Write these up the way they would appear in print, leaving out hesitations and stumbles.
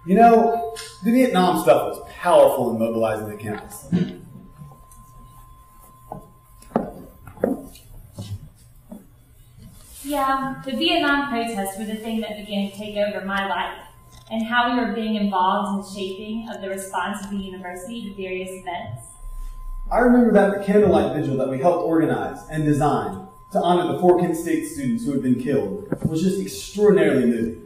You know, the Vietnam stuff was powerful in mobilizing the campus. Yeah, the Vietnam protests were the thing that began to take over my life, and how we were being involved in the shaping of the response of the university to various events. I remember that the candlelight vigil that we helped organize and design to honor the 4 Kent State students who had been killed was just extraordinarily moving.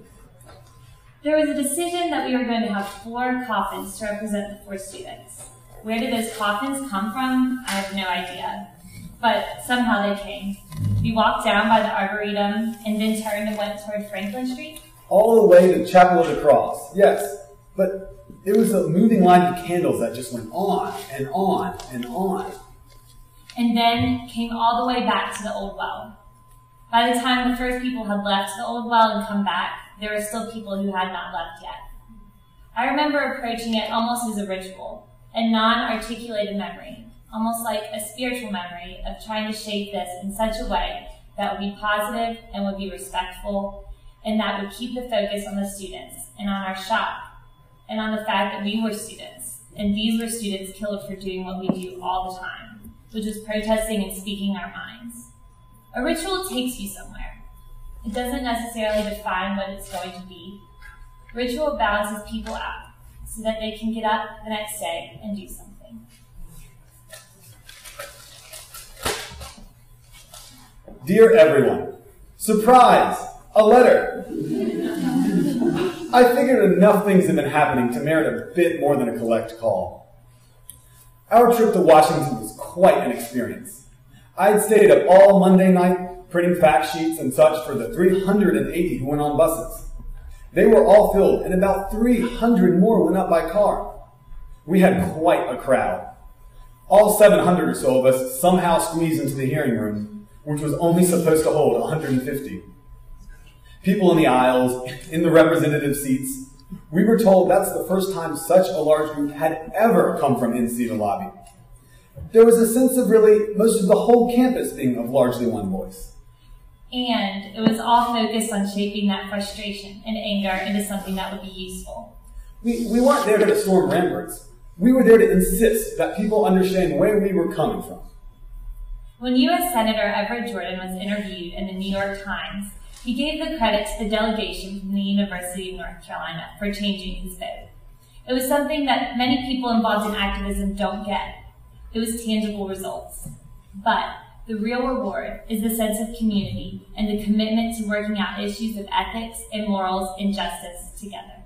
There was a decision that we were going to have 4 coffins to represent the 4 students. Where did those coffins come from? I have no idea. But somehow they came. We walked down by the Arboretum and then turned and went toward Franklin Street. All the way to Chapel of the Cross, yes. But it was a moving line of candles that just went on and on and on. And then came all the way back to the Old Well. By the time the first people had left the Old Well and come back, there were still people who had not left yet. I remember approaching it almost as a ritual, a non-articulated memory, almost like a spiritual memory of trying to shape this in such a way that would be positive and would be respectful, and that would keep the focus on the students and on our shop, and on the fact that we were students, and these were students killed for doing what we do all the time, which is protesting and speaking our minds. A ritual takes you somewhere. It doesn't necessarily define what it's going to be. Ritual balances people out so that they can get up the next day and do something. Dear everyone, surprise! A letter! I figured enough things had been happening to merit a bit more than a collect call. Our trip to Washington was quite an experience. I had stayed up all Monday night, printing fact sheets and such for the 380 who went on buses. They were all filled, and about 300 more went up by car. We had quite a crowd. All 700 or so of us somehow squeezed into the hearing room, which was only supposed to hold 150. People in the aisles, in the representative seats. We were told that's the first time such a large group had ever come from NC to lobby. There was a sense of really most of the whole campus being of largely one voice. And it was all focused on shaping that frustration and anger into something that would be useful. We weren't there to storm ramparts. We were there to insist that people understand where we were coming from. When U.S. Senator Everett Jordan was interviewed in the New York Times, he gave the credit to the delegation from the University of North Carolina for changing his vote. It was something that many people involved in activism don't get. It was tangible results. But the real reward is the sense of community and the commitment to working out issues of ethics and morals and justice together.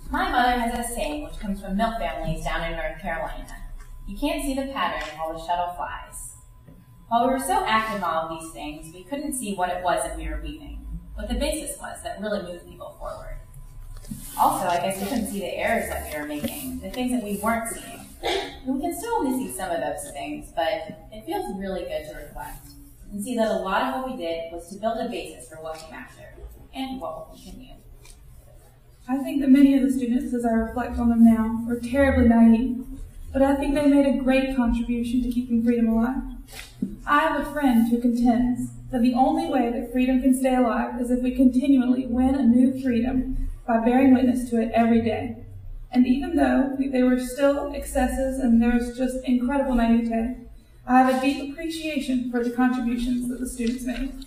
My mother has a saying which comes from milk families down in North Carolina. You can't see the pattern while the shuttle flies. While we were so active in all of these things, we couldn't see what it was that we were weaving, what the basis was that really moved people forward. Also, I guess we couldn't see the errors that we were making, the things that we weren't seeing. And we can still only see some of those things, but it feels really good to reflect and see that a lot of what we did was to build a basis for what came after and what will continue. I think that many of the students, as I reflect on them now, were terribly naive, but I think they made a great contribution to keeping freedom alive. I have a friend who contends that the only way that freedom can stay alive is if we continually win a new freedom by bearing witness to it every day. And even though there were still excesses and there was just incredible naivete, I have a deep appreciation for the contributions that the students made.